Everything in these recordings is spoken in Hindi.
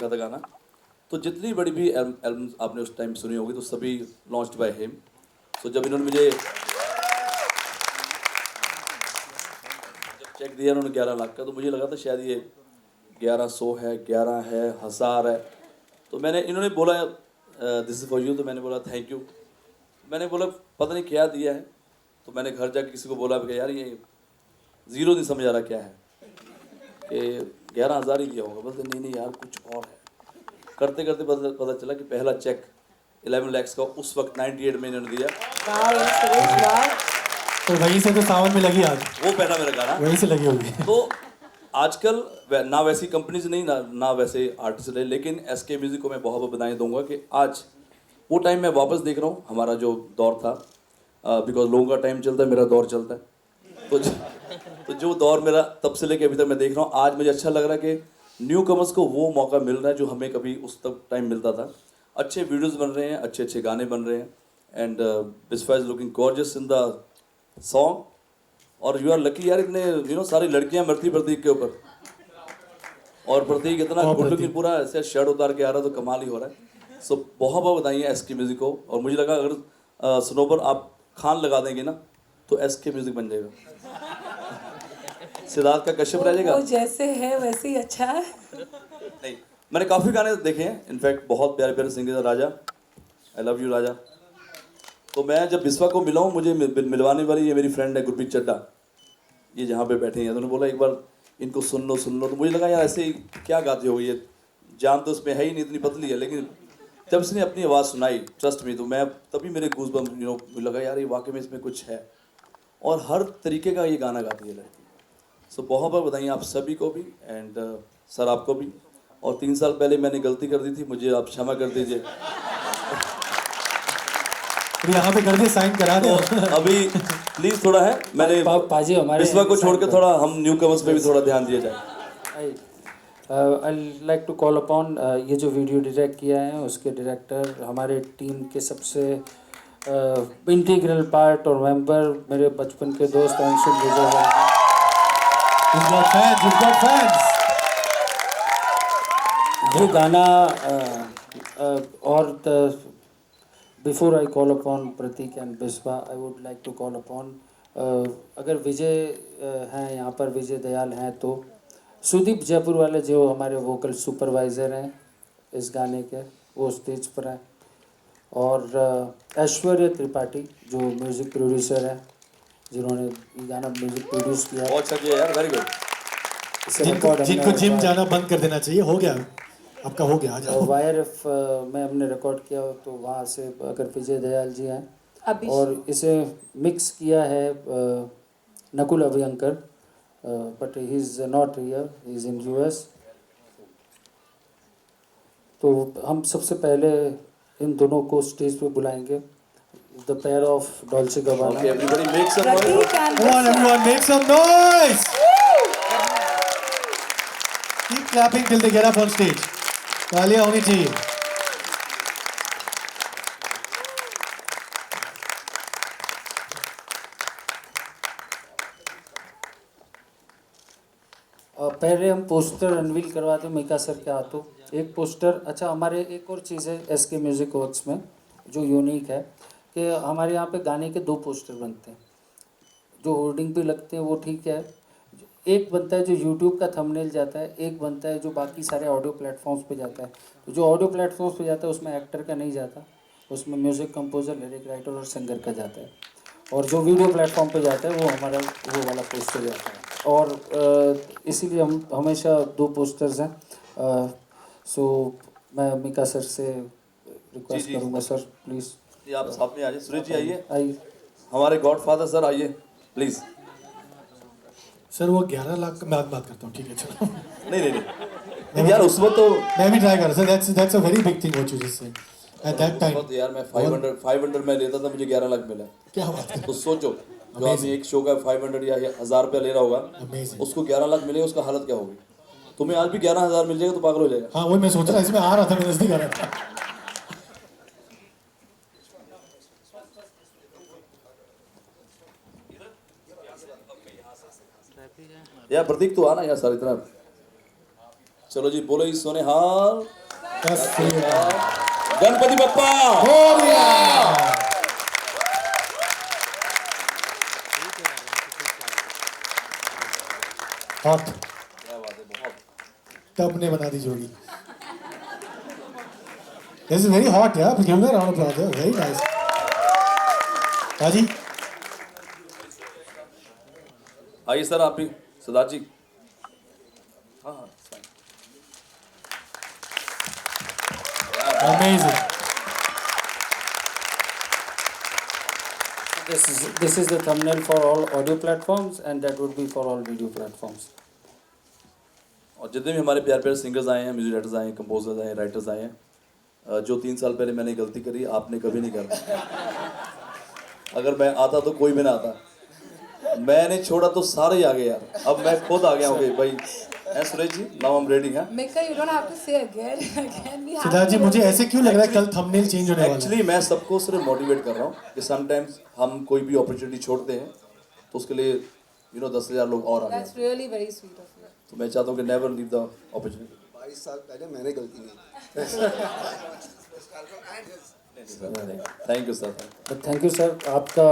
लिखा था गाना। तो जितनी बड़ी भी एल्बम आपने उस टाइम सुनी होगी तो सभी लॉन्च्ड बाय हिम। सो जब इन्होंने मुझे चेक दिया उन्होंने 11 लाख का, तो मुझे लगा था शायद ये 1100 है, 11 है, 1000 है। तो मैंने, इन्होंने बोला दिस इज़ फॉर यू, तो मैंने बोला थैंक यू। मैंने बोला पता नहीं क्या दिया है, तो मैंने घर जाके किसी को बोला कि यार ये ज़ीरो नहीं समझ आ रहा क्या है, कि 11,000 ही दिया होगा। बोलते नहीं नहीं यार कुछ और है। करते करते पता चला कि पहला चेक 11 lakhs का उस वक्त 98 में इन्होंने दिया। तो वहीं से तो सावन में लगी आग, वो पहला मेरा गाना वहीं से लगी होगी। तो आजकल ना वैसी कंपनीज नहीं, ना वैसे आर्टिस्ट रहे, लेकिन एसके म्यूजिक को मैं बहुत बहुत बधाई दूंगा कि आज वो टाइम मैं वापस देख रहा हूँ, हमारा जो दौर था, बिकॉज लोगों का टाइम चलता है, मेरा दौर चलता है। तो जो दौर मेरा तब से लेके अभी तक मैं देख रहा हूँ, आज मुझे अच्छा लग रहा है कि न्यू कमर्स को वो मौका मिल रहा है जो हमें कभी उस तक टाइम मिलता था। अच्छे वीडियोस बन रहे हैं, अच्छे अच्छे गाने बन रहे हैं, and Biswa is looking gorgeous in the song. और यू आर लकी यार, इतने सारी लड़कियां मरती प्रतीक के ऊपर, और प्रतीक इतना गुड लुकिंग, पूरा ऐसे शर्ट उतार के आ रहा है, तो कमाल ही हो रहा है। सो बहुत बहुत बधाई है एसके म्यूजिक को। और मुझे लगा अगर स्नोबर आप खान लगा देंगे ना तो एसके म्यूजिक बन जाएगा, सिद्धार्थ का कश्यप रह जाएगा। वो जैसे है वैसे ही अच्छा है। नहीं, मैंने काफ़ी गाने देखे हैं, इनफैक्ट बहुत प्यारे प्यारे singer. Raja, I love you Raja. तो मैं जब बिस्वा को मिला हूँ, मुझे मिलवाने वाली ये मेरी फ्रेंड है गुरप्रीत चड्डा, ये जहाँ पे बैठे हैं, तो उन्होंने बोला एक बार इनको सुन लो सुन लो। तो मुझे लगा यार ऐसे ही क्या गाते हो, ये जान तो उसमें है ही नहीं, इतनी पतली है। लेकिन जब इसने अपनी आवाज़ सुनाई, ट्रस्ट मी, तो मैं तभी मेरे गूज़बम्स मुझे लगा यार ये वाकई में इसमें कुछ है, और हर तरीके का ये गाना गाती है लड़की। सो बहुत बहुत बधाई आप सभी को भी, एंड सर आपको भी। और 3 साल पहले मैंने गलती कर दी थी, मुझे आप क्षमा कर दीजिए। यहाँ पे कर दे, साइन करा दो। अभी प्लीज थोड़ा है, मैंने पाजी हमारे बिस्वा को छोड़ के थोड़ा हम न्यू कमर्स पे भी थोड़ा ध्यान दिया जाए। I like to call upon, ये जो वीडियो डायरेक्ट किया है उसके डायरेक्टर हमारे टीम के सबसे इंटीग्रल पार्ट और मेंबर, मेरे बचपन के दोस्त अंशुल विजय। You've got fans, you've got fans. ये गाना और before I call upon Prateek and Biswa, I would like to call upon, अगर विजय हैं यहाँ पर, विजय दयाल हैं, तो सुदीप जयपुर वाले जो हमारे वोकल सुपरवाइज़र हैं इस गाने के, वो स्टेज पर हैं। और ऐश्वर्य त्रिपाठी जो म्यूज़िक प्रोड्यूसर हैं, जिन्होंने ये गाना म्यूज़िक प्रोड्यूस किया। बहुत अच्छा किया यार, वेरी गुड। जिनको जिम जाना बंद कर देना चाहिए, हो गया आपका, हो गया, आ जाओ। और वाईआरएफ में हमने रिकॉर्ड किया, तो वहाँ से अगर विजय दयाल जी हैं, और इसे मिक्स किया है Nakul Abhyankar, but he is not here, he is in US. तो हम सबसे पहले इन दोनों को स्टेज पे बुलाएंगे, the pair of Dolce Gabbana. Okay, everybody make some noise. Prateek and Come on, everyone, make some noise. Keep clapping till they get up on stage. तालियां होनी चाहिए। पहले हम पोस्टर अनवील करवाते हैं मीका सर के हाथों। एक पोस्टर, अच्छा हमारे एक और चीज़ है एसके म्यूज़िक वर्क्स में जो यूनिक है, कि हमारे यहाँ पे गाने के 2 पोस्टर बनते हैं। जो होर्डिंग पे लगते हैं वो ठीक है, एक बनता है जो यूट्यूब का थंबनेल जाता है, एक बनता है जो बाकी सारे ऑडियो प्लेटफॉर्म्स पे जाता है। तो जो ऑडियो प्लेटफॉर्म्स पे जाता है उसमें एक्टर का नहीं जाता, उसमें म्यूज़िक कंपोजर, लिरिक राइटर और सिंगर का जाता है। और जो वीडियो प्लेटफॉर्म पे जाता है वो हमारा वो वाला पोस्टर जाता है। और इसीलिए हम हमेशा 2 पोस्टर्स हैं। सो मैं मीका सर से रिक्वेस्ट जी। करूँगा, सर प्लीज़। ये आप साथ में आइए, सुरेश जी आइए, आइए। हमारे गॉडफादर सर आइए प्लीज। सर वो 11 लाख का मैं बात करता हूँ, ठीक है चलो। नहीं यार, उस वक्त तो मैं भी ट्राई कर रहा था, that's a very big thing what you just said. At that time. उस वक्त यार मैं 500 में लेता था, मुझे 11 लाख मिला। क्या बात है। तो सोचो, जो आदमी एक शो का 500 या 1000 रुपया ले रहा होगा, Amazing. उसको 11 लाख मिलेगा, उसका हालत क्या होगी। तुम्हें आज भी 11,000 मिल जाएगा तो पागल हो जाएगा। हाँ वही मैं सोच रहा, इसमें आ रहा था, मैं नजदीक आ रहा था। यार प्रतीक तो आना यार सर, इतना चलो जी, बोलो ही सोने हाल। तस्वीर गणपति बप्पा। हॉट क्या बात है, बहुत। टब ने बना दी जोड़ी. This is very hot, yeah. Give me a round of applause. Yeah. Very nice. Raji, आइए सर, आप भी, सिद्धार्थ जी। हाँ हाँ, amazing. This is the thumbnail for all audio platforms, and that would be for all video platforms. और जितने भी हमारे प्यारे प्यारे सिंगर्स आए हैं, म्यूजिक डायरेक्टर्स आए हैं, कंपोजर्स आए हैं, राइटर्स आए हैं, जो 3 साल पहले मैंने गलती करी, आपने कभी नहीं करा। अगर मैं आता तो कोई भी ना आता, मैंने छोड़ा तो सारे ही आ गए यार। अब मैं खुद आ गया हूँ कि भाई, Suresh ji, now I am ready. हाँ, Mika, you don't have to say again. Again, we have Siddharth ji, to- मुझे ऐसे क्यों लग रहा है कल थंबनेल चेंज होने वाला है? एक्चुअली मैं सबको सिर्फ मोटिवेट कर रहा हूँ कि समटाइम्स हम कोई भी अपॉर्चुनिटी छोड़ते हैं तो उसके लिए 10,000 लोग और आ गए। That's really very sweet of you. तो मैं चाहता हूँ कि नेवर लीव द अपॉर्चुनिटी। 22 साल पहले मैंने गलती की। Thank you sir. Thank you sir, आपका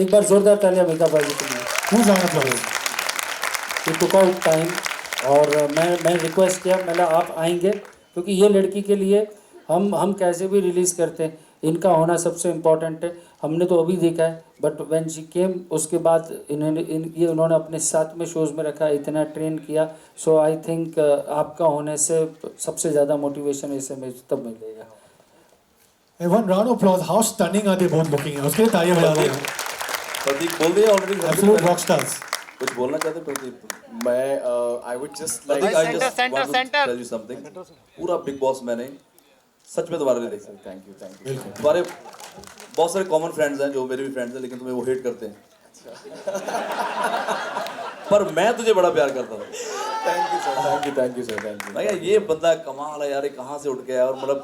एक बार जोरदार तालियां मीका भाई के लिए। Who's round of applause? He took out time, और मैं रिक्वेस्ट किया, मैंने आप आएंगे क्योंकि ये लड़की के लिए हम कैसे भी रिलीज़ करते हैं, इनका होना सबसे इम्पोर्टेंट है। हमने तो अभी देखा है, बट व्हेन शी केम उसके बाद उन्होंने अपने साथ में शोज़ में रखा, इतना ट्रेन किया। सो आई थिंक आपका होने से सबसे ज़्यादा मोटिवेशन इसे में तब मिलेगा। And one round of applause. How stunning are they both looking? उसके लिए तालियां बजा रहे हैं. प्रदीप बोल दिया ऑलरेडी। Absolute rock stars. कुछ बोलना चाहते प्रदीप? मैं I would just like Pradeep, I just want to tell you something. पूरा बिग बॉस मैंने सच में तुम्हारे लिए देखा। थैंक यू तुम्हारे बहुत सारे कॉमन फ्रेंड्स हैं जो मेरे भी फ्रेंड्स हैं, लेकिन तुम्हें वो हेट करते हैं। पर मैं तुझे बड़ा प्यार करता हूँ। Thank you sir. भैया ये बंदा कमाल है यार, ये कहाँ से उठ गया और मतलब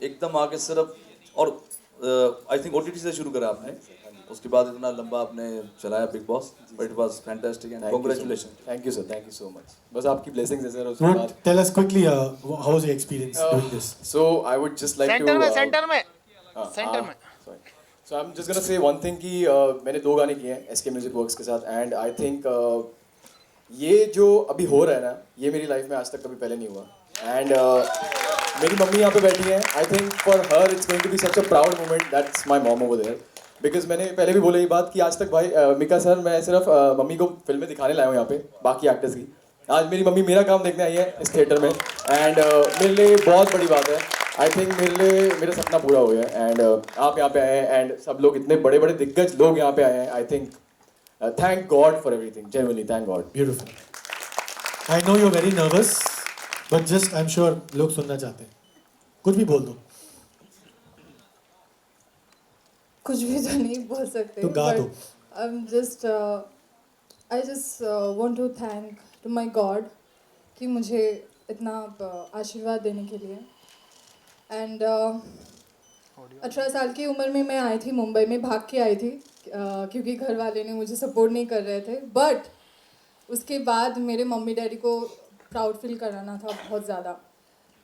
एकदम आके सिर्फ, और आई थिंक OTT से शुरू करा आपने, उसके बाद इतना लंबा आपने चलाया big boss, but it was fantastic and congratulation. Thank you so much. बस आपकी ब्लेसिंग्स है सर उसके Would बाद। tell us quickly how was your experience doing this? So I would just like centre to में सेंटर में सेंटर में sorry. So I'm just gonna say one thing कि मैंने 2 गाने किए हैं SK Music Works के साथ, and I think ये जो अभी हो रहा है ना, ये मेरी लाइफ में आज तक कभी पहले नहीं हुआ। And मेरी मम्मी यहाँ पे बैठी है। I think for her it's going to be such a proud moment, that's my mom over there. Because मैंने पहले भी बोला ये बात कि आज तक भाई मिका सर, मैं सिर्फ मम्मी को फिल्में दिखाने लाया हूँ यहाँ पे, बाकी एक्टर्स की। आज मेरी मम्मी मेरा काम देखने आई है इस थिएटर में, एंड मेरे लिए बहुत बड़ी बात है। आई थिंक मेरे लिए मेरा सपना पूरा हो गया, एंड आप यहाँ पे आए हैं, एंड सब लोग इतने बड़े बड़े दिग्गज लोग यहाँ पे आए हैं। I think thank God for everything, genuinely thank God. Beautiful. I know you're very nervous, but just I'm sure लोग सुनना चाहते हैं. कुछ भी बोल दो. कुछ भी तो नहीं बोल सकते, तो गा दो. I just want to thank to my God कि मुझे इतना आशीर्वाद देने के लिए। एंड 18 साल की उम्र में मैं आई थी मुंबई में, भाग के आई थी क्योंकि घर वाले ने मुझे सपोर्ट नहीं कर रहे थे। बट उसके बाद मेरे मम्मी डैडी को प्राउड फील कराना था बहुत ज़्यादा,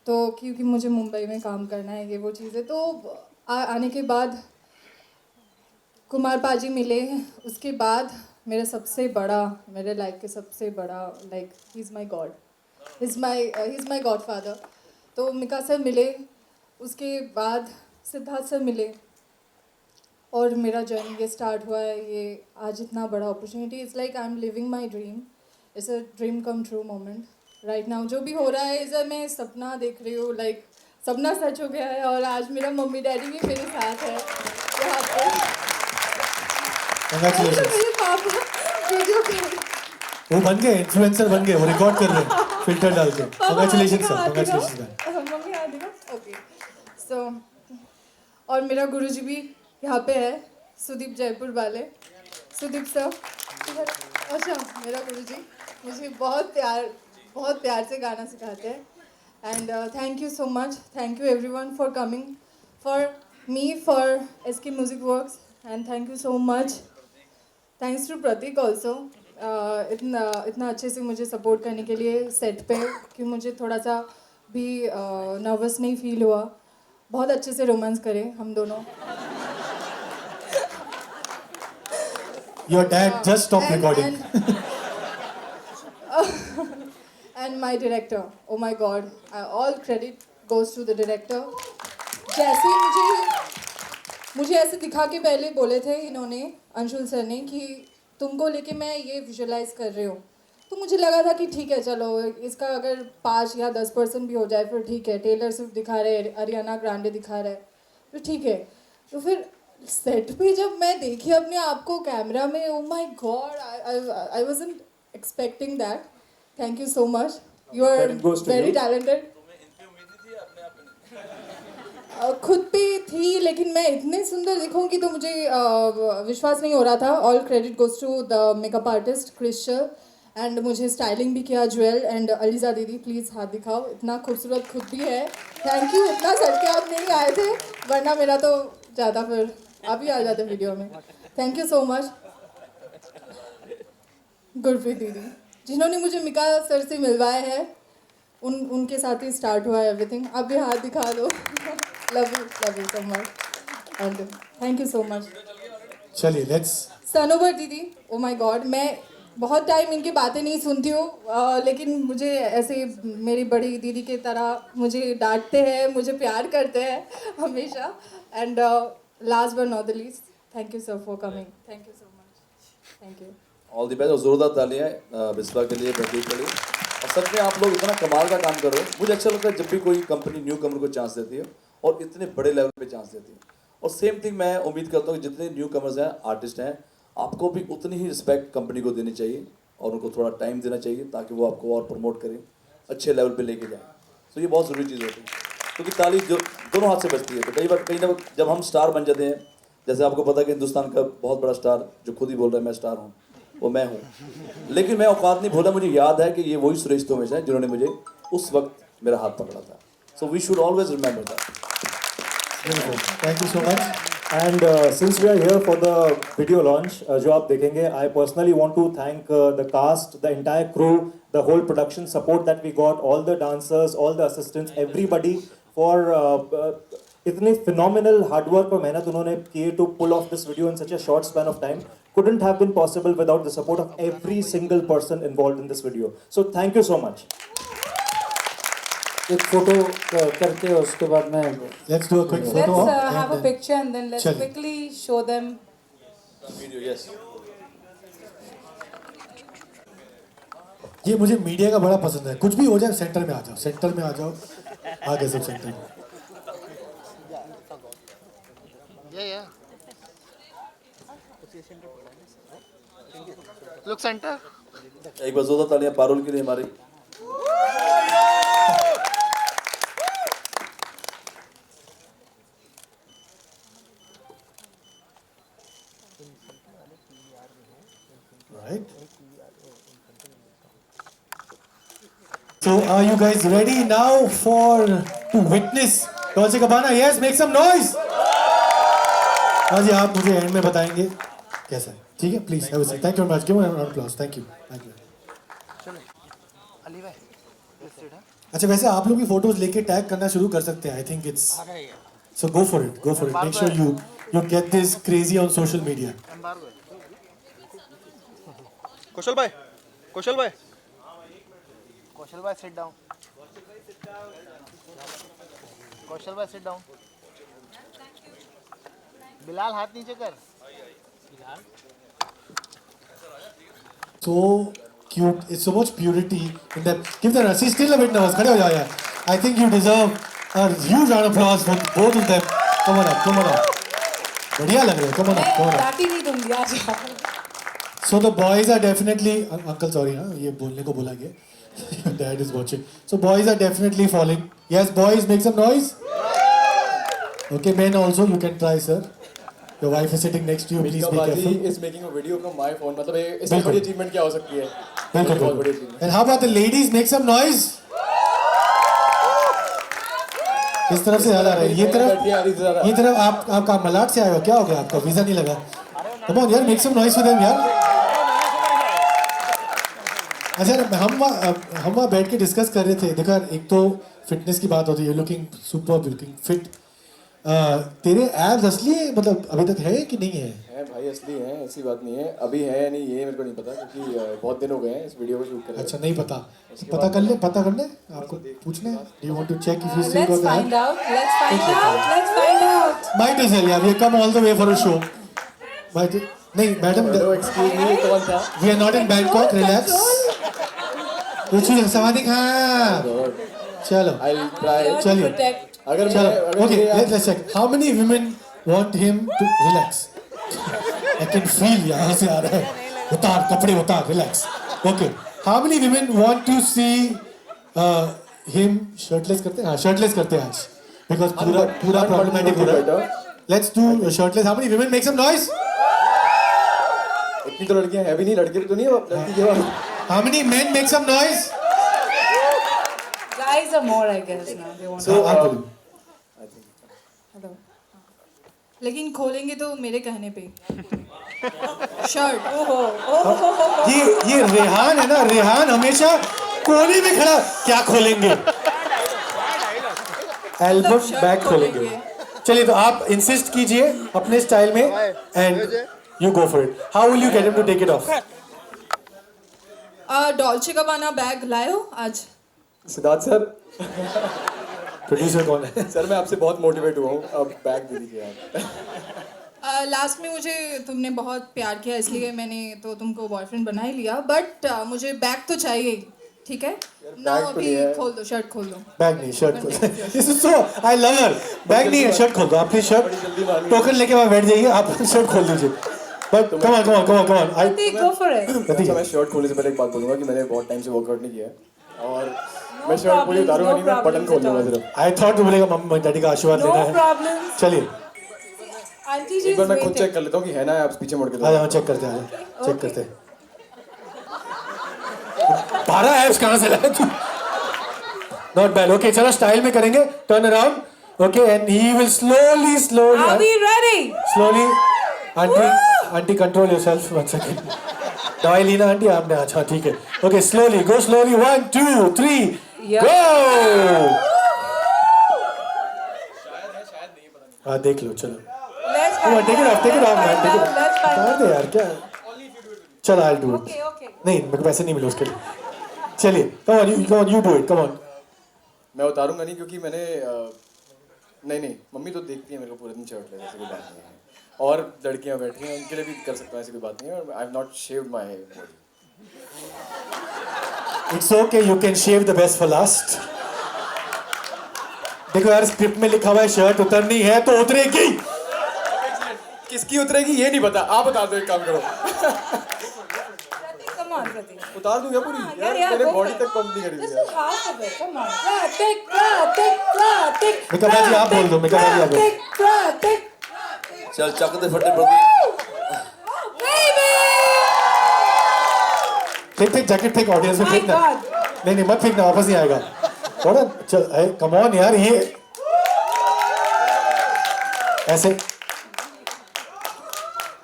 तो क्योंकि मुझे मुंबई में काम करना है, ये वो चीज़ें। तो आने के बाद कुमार पाजी मिले, उसके बाद मेरा सबसे बड़ा, मेरे लाइफ के सबसे बड़ा, like he is my God, he is my God father. तो मिका सर मिले, उसके बाद सिद्धार्थ सर मिले, और मेरा जर्नी ये स्टार्ट हुआ है। ये आज इतना बड़ा opportunity, it's like I am living my dream, it's a dream come true moment right now. जो भी हो रहा है इस मैं सपना देख रही हूँ, लाइक सपना सच हो गया है, और आज मेरा मम्मी डैडी भी मेरे साथ है यहाँ पे। Congratulations. मेरे पापा वीडियो कर, वो बन गए, इन्फ्लुएंसर बन गए, वो रिकॉर्ड कर रहे हैं फिल्टर डाल के. Congratulations sir, congratulations man. Mummy आ देगा, ओके। सो और मेरा गुरुजी भी यहाँ पे है, सुदीप जयपुर वाले, सुदीप सर। अच्छा, मेरा गुरुजी मुझे बहुत प्यार से गाना सिखाते हैं। And thank you so much, thank you everyone for coming, for me, for SK Music Works, and thank you so much, thanks to Prateek also. इतना अच्छे से मुझे सपोर्ट करने के लिए सेट पे, कि मुझे थोड़ा सा भी नर्वस नहीं फील हुआ। बहुत अच्छे से रोमांस करें हम दोनों। Your dad just stopped recording. And my director, oh my god, all credit goes to the director. जैसे मुझे ऐसे दिखा के पहले बोले थे इन्होंने, अंशुल सर ने, कि तुमको लेके मैं ये विजुअलाइज कर रही हूँ, तो मुझे लगा था कि ठीक है चलो इसका अगर 5 या 10% भी हो जाए फिर ठीक है। टेलर स्विफ्ट दिखा रहे, अरियाना ग्रांडे दिखा रहे, तो ठीक है। तो फिर सेट पे जब मैं देखी अपने आप को कैमरा में, oh my god, I wasn't expecting that. Thank you so much, you are very talented. खुद पे थी, लेकिन मैं इतने सुंदर दिखूंगी तो मुझे विश्वास नहीं हो रहा था। All credit goes to the makeup artist Crystal, and मुझे स्टाइलिंग भी किया ज्वेल एंड अलीजा दीदी। प्लीज़ हाथ दिखाओ, इतना खूबसूरत खुद भी है। थैंक यू, इतना सर के आप नहीं आए थे, वरना मेरा तो ज़्यादा, फिर आप ही आ जाते वीडियो में। Thank you so much Gurpreet दीदी, जिन्होंने मुझे मिका सर से मिलवाया है। उनके साथ ही स्टार्ट हुआ है एवरीथिंग। आप भी हाथ दिखा दो। Love you so much and thank you so much. चलिए लेट्स। सनोवर दीदी, ओ माय गॉड, मैं बहुत टाइम इनकी बातें नहीं सुनती हूँ, लेकिन मुझे ऐसे मेरी बड़ी दीदी की तरह मुझे डांटते हैं, मुझे प्यार करते हैं हमेशा। And last but not the least, thank you sir for coming. Thank you so much, thank you. All the best, और जोरदार तालियां बिस्वा के लिए, प्रदीप के लिए। और सच में आप लोग इतना कमाल का काम करो। मुझे अच्छा लगता है जब भी कोई कंपनी न्यू कमर को चांस देती है और इतने बड़े लेवल पे चांस देती है। और सेम थिंग मैं उम्मीद करता हूँ कि जितने न्यू कमर्स हैं, आर्टिस्ट हैं, आपको भी उतनी ही रिस्पेक्ट कंपनी को देनी चाहिए और उनको थोड़ा टाइम देना चाहिए ताकि वो आपको और प्रमोट करें, अच्छे लेवल पे लेके जाएं। तो ये बहुत ज़रूरी चीज़ होती है, क्योंकि ताली जो दोनों हाथ से बजती है। तो कई बार कहीं ना जब हम स्टार बन जाते हैं, जैसे आपको पता है कि हिंदुस्तान का बहुत बड़ा स्टार जो खुद ही बोल रहा है मैं स्टार हूँ, वो मैं हूँ, लेकिन मैं औकात नहीं भूला। मुझे याद है कि ये वही सुरेश तोमेश है जिन्होंने मुझे उस वक्त मेरा हाथ पकड़ा था। So we should always remember that. Thank you so much. And since we are here for the video launch, जो आप देखेंगे, I personally want to thank the cast, the entire crew, the whole production support that we got, all the dancers, all the assistants, everybody for इतने phenomenal hard work और मेहनत उन्होंने किए to pull off this video in such a short span of time. Couldn't have been possible without the support of every single person involved in this video. So thank you so much. एक फोटो करके उसके बाद में Let's do a quick Let's photo. have a picture and then let's चलिए। quickly show them. Video, yes. ये मुझे मीडिया का बड़ा पसंद है। कुछ भी हो जाए सेंटर में आ जाओ, सेंटर में आ जाओ, आगे सब सेंटर में। Yeah. Look center. एक बार जोरदार तालियां पारुल के लिए हमारी। Right. So are you guys ready now to witness Dolce Gabbana? Yes, make some noise. हाँ जी, आप मुझे एंड में बताएंगे कैसा है, ठीक है? Please have a seat. Thank you very much, give a round of applause. Thank you, thank you. Ali भाई, अच्छा, वैसे आप लोग भी फोटोज लेके टैग करना शुरू कर सकते हैं। I think it's so go for it, go for it. Make sure you get this crazy on social media. Embargo है। कौशल भाई, कौशल भाई, कौशल भाई सिट डाउन। कौशल भाई सिट डाउन। बिलाल हाथ नीचे कर। So cute. It's so much purity in them. Give them. She's still a bit nervous. खड़े हो जाओ यार. I think you deserve a huge round of applause for both of them. Come on up. Come on up. बढ़िया लग रहे हो. Come on up. Come on up. डांटी नहीं दूंगी आज। So the boys are definitely. Uncle sorry हाँ, ये बोलने को बोला गया. Dad is watching. So boys are definitely falling. Yes, boys, make some noise. Okay, men also you can try, sir. Your wife is sitting next to you. Please be Baji careful. is making a video from my phone. मतलब ये इससे बिल्कुल। बड़ी achievement क्या हो सकती है? बिल्कुल, बहुत बड़ी बिल्कुल। achievement। And how about the ladies? Make some noise. इस तरफ से ज़्यादा आ रहा है। ये तरफ आपका मलाड से आए हो, क्या हो गया? आपका वीजा नहीं लगा? Come on यार, make some noise for them यार। अच्छा हम वहाँ बैठ के डिस्कस कर रहे थे। देखो यार, एक तो फिटनेस की बात होती है, लुकिंग सुपर, लुकिंग फिट। तेरे एब्स असली है, मतलब अभी तक है कि नहीं है? हैं भाई, असली हैं, ऐसी बात नहीं है। अभी है या नहीं ये मेरे को नहीं पता, क्योंकि बहुत दिन हो गए हैं इस वीडियो को शूट कर रहे। अच्छा, नहीं पता। पता कर ले, आपको पूछना है। Do you want to check if you still Let's got the find out. Let's find out. Let's find out. Might is यार, we come all the way for a show. Might नहीं मैडम, हेलो, एक्सक्यूज मी, कौन था? We are not in Bangkok, relax. कुछ सवादी हाँ, चलो आई विल ट्राई। चलिए Protect. अगर चलो मैं okay, let's check how many women want him to relax. I can feel यहाँ से आ रहा है, उतार कपड़े उतार, relax. Okay, how many women want to see him shirtless करते हैं? हाँ, शर्टलेस करते हैं आज, बिकॉज पूरा प्रॉब्लमेटिक हो रहा है। Let's do shirtless. How many women make some noise? इतनी तो लड़कियां है भी नहीं, लड़के तो नहीं हो लड़की के बाद। How many men make some noise? Guys are more, I guess, now. They want So आप बोलो। हेलो। लेकिन खोलेंगे तो मेरे कहने पे। शर्ट। ये रेहान है ना, रेहान हमेशा कोने में खड़ा, क्या खोलेंगे? एल्बम शर्ट बैग खोलेंगे। चलिए, तो आप इंसिस्ट कीजिए अपने स्टाइल में and you go for it. How will you get him to take it off? Dolce Gabbana bag लाए हो आज? सिद्धार्थ सर, प्रोड्यूसर कौन है? सर मैं आपसे बहुत मोटिवेट हुआ हूँ, अब बैग दे दीजिए आप। लास्ट में मुझे तुमने बहुत प्यार किया, इसलिए मैंने तो तुमको बॉयफ्रेंड बना ही लिया, बट मुझे बैग तो चाहिए ही, ठीक है ना? बैग तो अभी नहीं है। खोल दो, शर्ट खोल दो। बैग नहीं, शर्ट खोल। This is so, I love her. Bag नहीं है, शर्ट खोल दो। आप प्लीज शर्ट टोकन लेके वहां बैठ जाइए, आप शर्ट खोल दीजिए। But come on, come on, come on, come on. I Pratik, go for it. अच्छा, मैं शर्ट खोलने से पहले एक बात बोलूंगा कि मैंने बहुत टाइम से वर्कआउट नहीं किया है, और मैं शर्ट पूरी उतारूंगा नहीं, मैं बटन खोल दूंगा सिर्फ। आई थॉट तू बोलेगा मम्मी डैडी का आशीर्वाद No लेना है। problems. चलिए, Auntie ji एक is बार मैं खुद waiting. चेक कर लेता हूँ कि है ना, आप पीछे मुड़ के आ जाओ, चेक करते हैं, चेक करते हैं। 12 एप्स कहाँ से लाया तू? Not bad. ओके, चलो स्टाइल में करेंगे, turn around. Okay, and he will slowly Are we ready? Slowly. Aunty control yourself, 1 second. दवाई ली ना आंटी आपने? अच्छा ठीक है। Okay, slowly go, slowly, 1 2 3 Yeah. Go. हाँ, देख लो, चलो। Let's find take it off, take it off man, take it off. Let's find उतार दे यार, क्या? चलो, I do it. Okay, okay. नहीं, मेरे को पैसे नहीं मिले उसके लिए। चलिए, come on, you do it, come on. मैं उतारूंगा नहीं, क्योंकि मैंने नहीं, मम्मी तो देखती है मेरे को पूरे दिन शर्ट ले, ऐसी कोई बात नहीं है। और लड़कियां बैठी हैं, उनके लिए भी कर सकता हूँ, ऐसी कोई बात नहीं है। और I have not shaved my hair. It's okay, you can shave the best for last. देखो यार, स्क्रिप्ट में लिखा हुआ है शर्ट उतरनी है तो उतरेगी। किसकी उतरेगी ये नहीं पता, आप बता दो, एक काम करो। Pratik, come on, Pratik. उतार दूंगा पूरी यार, Yeah, मेरे go बॉडी for तक it. पंप नहीं करी This हुई है। is half of it. Come on. Pratik. Mika भाई आप बोल दो, मिका भाई आप बोल। Pratik. चल चक दे फटे प्रतीक। Baby. फेंक जैकेट फेंक, ऑडियंस में My फेंकना। God. नहीं मत फेंकना, वापस नहीं आएगा। थोड़ा चल, कम ऑन यार, ये ऐसे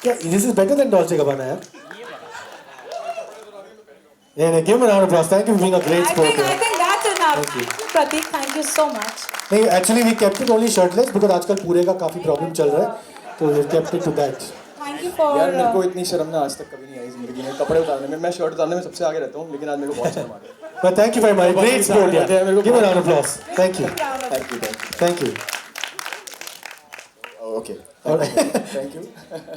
क्या? This is better than Dolce गबाना यार। नहीं, give a round of applause. Thank you for being a great I sport. think that's enough. Thank you. Pratik, thank you so much. नहीं, actually we kept it only shirtless because आजकल पूरे का काफी प्रॉब्लम चल रहा है, तो we kept it to that. Thank you for. यार मेरे को इतनी शर्म ना आज तक कभी नहीं आई जिंदगी में, कपड़े उतारने में। मैं शर्ट उतारने में सबसे आगे रहता हूँ, लेकिन आज मेरे को बहुत शर्म आ रही है। But thank you very much. Great sport, yeah. Give a round of applause. Thank you. Thank you, Thank you. Okay, thank you.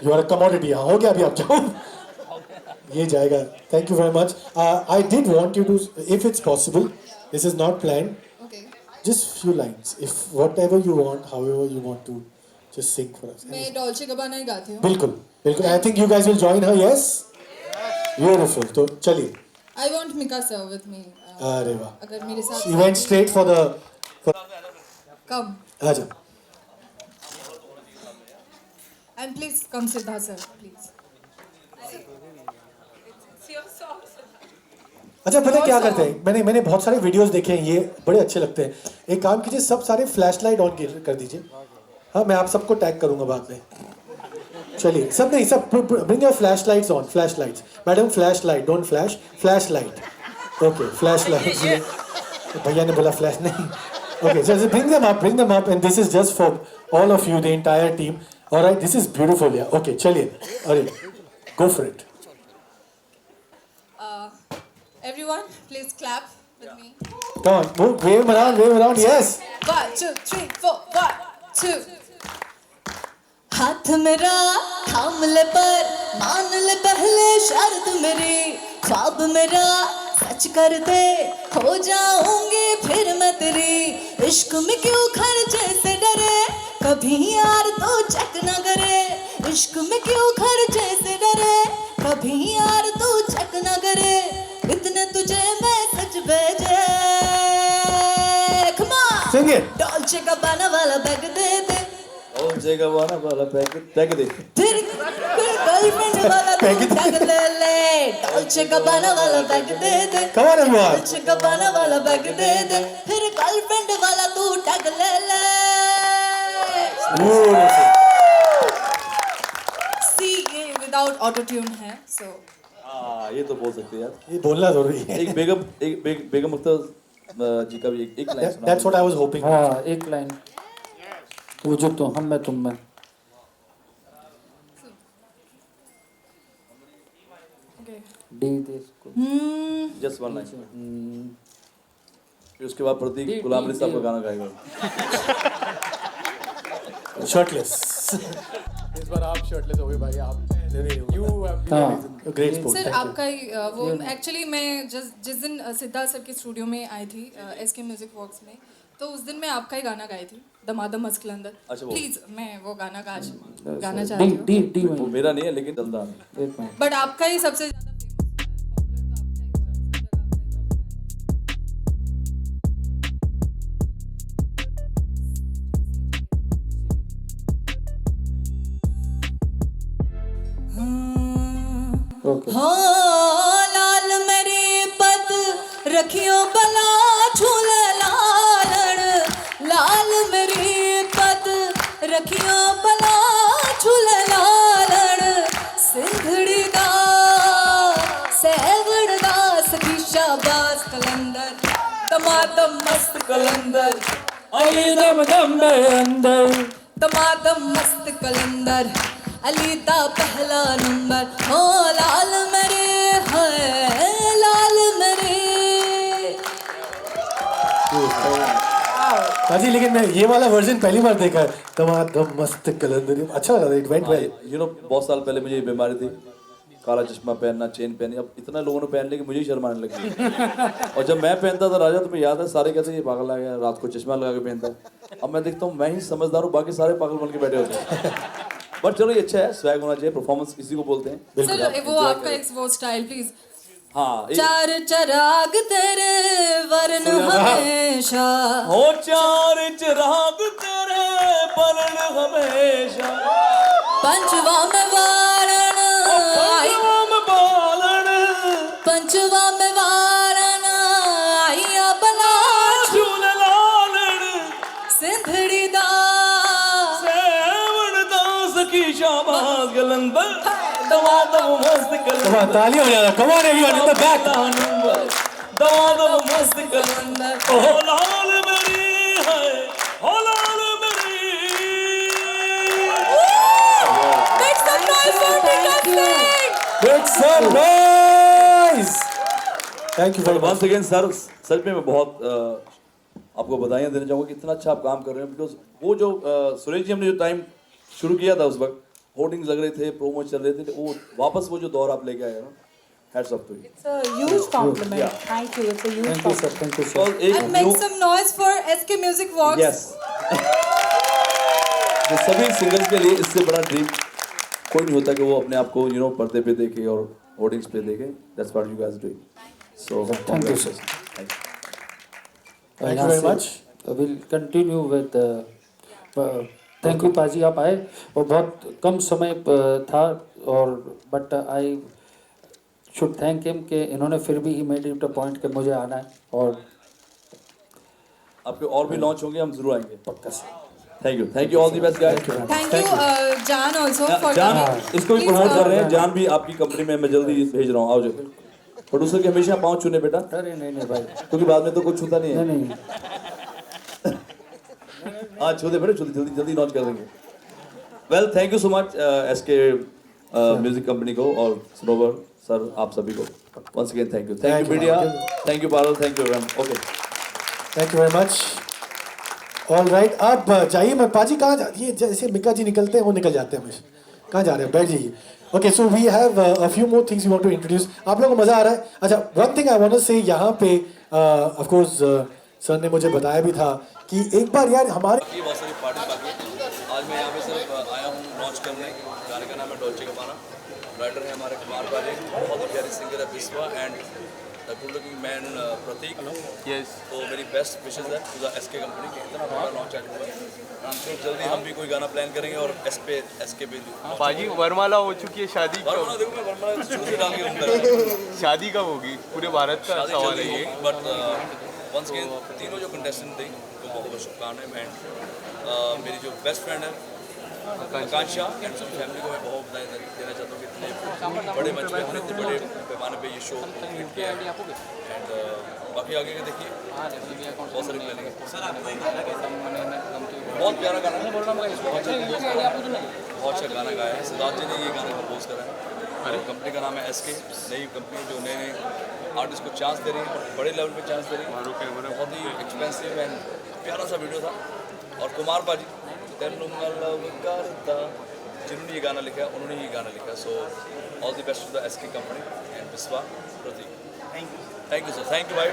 You are a commodity. हाँ, हो गया, अभी आप जाओ। ये जाएगा। Thank you very much. I did want you to, if it's possible, this is not planned. Okay. Just few lines. If whatever you want, however you want to, just sing for us. मैं डॉल्चे गबाना ही गाती हूँ। बिल्कुल, बिल्कुल. I think you guys will join her. Yes. Beautiful. तो चलिए. I want Mika sir with me. अरे वाह. अगर मेरे साथ She went straight for the. come आजा. and please come Siddharth sir please. अच्छा, पता है क्या करते हैं? मैंने बहुत सारे वीडियोस देखे हैं, ये बड़े अच्छे लगते हैं। एक काम कीजिए, सब सारे फ्लैश लाइट ऑन कर दीजिए। हाँ, मैं आप सबको टैग करूंगा बाद में। चलिए, सब नहीं, सब bring your flash lights on, flash lights. Madam flash light, don't flash, flash light. Okay, flashlight. भैया ने बोला flash नहीं. Okay, so bring them up, and this is just for all of you, the entire team. All right, this is beautiful, yeah. Okay, चलिए, अरे, go for it. Everyone, please clap with me. Come on, move, wave around, yes. 1, 2, 3, 4, 1, 2. हाथ मेरा थाम ले पर मान ले पहले शर्त मेरी, ख्वाब मेरा सच कर दे, हो जाऊंगी फिर मैं तेरी। इश्क में क्यों खर्चे से डरे, कभी यार तो चेक न करे। इश्क में क्यों खर्चे से डरे, कभी यार तो चेक न करे। इतने तुझे मैसेज भेजे, come on, Sing it. Dolce गाबाना वाला बैग दे दे, और जगह वाला पैक दे। फिर गर्लफ्रेंड वाला तू टैग ले ले, डॉल्चे गाबाना वाला bag they they, Come on, everyone. Dolce गाबाना वाला बैग दे दे, फिर गर्लफ्रेंड वाला तू टैग ले ले। Beautiful. See, ये without auto tune है, so हाँ, ये तो बोल सकते हैं यार। ये बोलना जरूरी है. एक बेगम अख्तर जी का भी एक लाइन सुना। That's what I was hoping. हाँ, एक लाइन, वो जो तो हम में तुम में। okay. डी दे इसको। Just one line. फिर उसके बाद प्रतीक गुलाम अली साहब का गाना गाएगा। Shirtless. इस बार आप शर्टलेस हो गए भाई, आप you have been हाँ, amazing. Great sport. Sir Thank you. आपका ही वो एक्चुअली मैं जिस दिन सिद्धार्थ सर के स्टूडियो में आई थी SK म्यूजिक वर्क्स में, तो उस दिन मैं आपका ही गाना गाई थी, दमादम मस्क अंदर। अच्छा, वो। प्लीज मैं वो गाना गाना डी चाहती हूँ, डी डी वो में मेरा नहीं है लेकिन चलता है। एक मिनट। बट आपका ही सबसे ज्यादा ओके। हो लाल मेरी पत रखियो बला झूले लालण, लाल मेरी पत रखियो बला झूले लालण। सिंधड़ी दा सेवड़ दा सखी शाबाश कलंदर, दमादम मस्त कलंदर, अली दम दम में अंदर, दमादम मस्त कलंदर, अली दा पहला नंबर। हो लाल मेरे है लाल मेरे। हाजी, लेकिन मैं ये वाला वर्जन पहली बार देखा है। दमादम मस्त कलंदर, अच्छा लगा, it went well. You know बहुत साल पहले मुझे ये बीमारी थी, काला चश्मा पहनना, चेन पहनी। अब इतना लोगों ने पहन लिया कि मुझे ही शर्म आने लगी। और जब मैं पहनता था राजा, तुम्हें याद है सारे कहते ये पागल आ गया, रात को चश्मा लगा के पहनता है। अब मैं देखता हूँ मैं ही समझदार हूँ, बाकी सारे पागल बन के बैठे होते हैं। बट चलो ये अच्छा है, स्वैग होना चाहिए, परफॉर्मेंस इसी को बोलते हैं। सर वो आपका एक वो स्टाइल प्लीज। हाँ, चार चराग तेरे वरन हमेशा, हो चार चिराग तेरे बलन हमेशा, पंचवा में वारण आई, बालन पंचवा में वारण आइया बला झूल लालन, सिंधड़ी दा सेवण दास की शाबाश गलंदर, दमादम मस्त कलंदर, ताली हो जाएगा. Come on everyone in the back. दमादम मस्त कलंदर, ओ लाल मेरी है, ओ लाल मेरी। Make some noise for Tika Singh. Make some noise. Thank you very much. Once again sir, सच में मैं बहुत आपको बधाइयाँ देना चाहूँगा कि इतना अच्छा आप काम कर रहे हैं। बिकॉज वो जो सुरेश जी हमने जो टाइम शुरू किया था, उस वक्त होर्डिंग्स लग रहे थे, प्रोमो चल रहे थे, वो वापस वो जो दौर आप लेके आए ना, hats off to you. It's a huge compliment. Thank you. It's a huge thank you sir, thank you sir. एक And make some noise for SK Music Works. Yes, तो सभी सिंगर्स के लिए इससे बड़ा ड्रीम कोई नहीं होता कि वो अपने आप को यू नो पर्दे पे देखे और होर्डिंग्स पे देखे। That's what you guys doing. So Thank you, sir. Thank you very much. Will continue with thank you पाजी, आप आए और बहुत कम समय था, और but I should thank him कि इन्होंने फिर भी he made it a point कि मुझे आना है, और आपके और भी लॉन्च होंगे, हम जरूर आएंगे पक्का से। Thank you all the best guys. Thank you Jan also for जान coming. इसको भी Please, प्रमोट कर रहे हैं, जान भी आपकी कंपनी में मैं जल्दी भेज रहा हूँ, आओ जो। प्रोड्यूसर के हमेशा पाँव छूने बेटा, अरे नहीं नहीं भाई, क्योंकि बाद में तो कुछ छूता नहीं है। नहीं नहीं, हाँ छू दे बेटा, जल्दी जल्दी जल्दी लॉन्च कर देंगे। Well thank you so much SK music company को और सरोवर सर, आप सभी को once again thank you media, thank you Parul, thank you ma'am. Okay thank you very much. All right, आप जाइए मत। पाजी कहाँ जा, ये जैसे मिका जी निकलते हैं वो निकल जाते हैं हमेशा। कहाँ जा रहे हैं, बैठ जाइए। Okay, so we have a few more things we want to introduce. आप लोगों को मज़ा आ रहा है? अच्छा, one thing I want to say, यहाँ पे ऑफ कोर्स सर ने मुझे बताया भी था कि एक बार यार हमारे बहुत सारी पार्टी बाकी। आज मैं यहाँ पे सिर्फ आया हूँ लॉन्च करने। गाने का नाम है डॉल्चे गब्बाना। राइटर है हमारे कुमार पाजी, बहुत ही प्यारे सिंगर है Biswa, and the good looking man Prateek. Yes, तो मेरी बेस्ट विशेस है टू द एसके कंपनी के, इतना बड़ा लॉन्च आज हुआ है। तो जल्दी हम भी कोई गाना प्लान करेंगे और एसके पे पाजी वरमाला हो चुकी है, शादी वरमाला देखो, मैं वरमाला शुरू से डाल के घूमता शादी कब होगी? पूरे भारत का सवाल है ये। बट वंस अगेन तीनों जो कंटेस्टेंट थे उनको बहुत बहुत शुभकामनाएं। एंड मेरी जो बेस्ट फ्रेंड है आकांक्षा एंड उसकी फैमिली को मैं बहुत बधाई देना चाहता हूँ कि इतने बड़े मंच पे हमने इतने बड़े पैमाने पे ये शो कंप्लीट किया है। एंड बाकी आगे का देखिए, बहुत सारी प्लानिंग है। बहुत प्यारा गाना है, बहुत अच्छा गाना गाया है। सिद्धार्थ जी ने ये गाना कंपोज करा है। कंपनी का नाम है एसके, नई कंपनी जो नए नए आर्टिस्ट को चांस दे रही है, बड़े लेवल पे चांस दे रही है। बहुत ही एक्सपेंसिव एंड प्यारा सा वीडियो था। और कुमार पाजी तेनू लव करता, जिन्होंने ये गाना लिखा उन्होंने ये गाना लिखा। So all the best to the SK company and Biswa Prateek. Thank you sir, thank you भाई।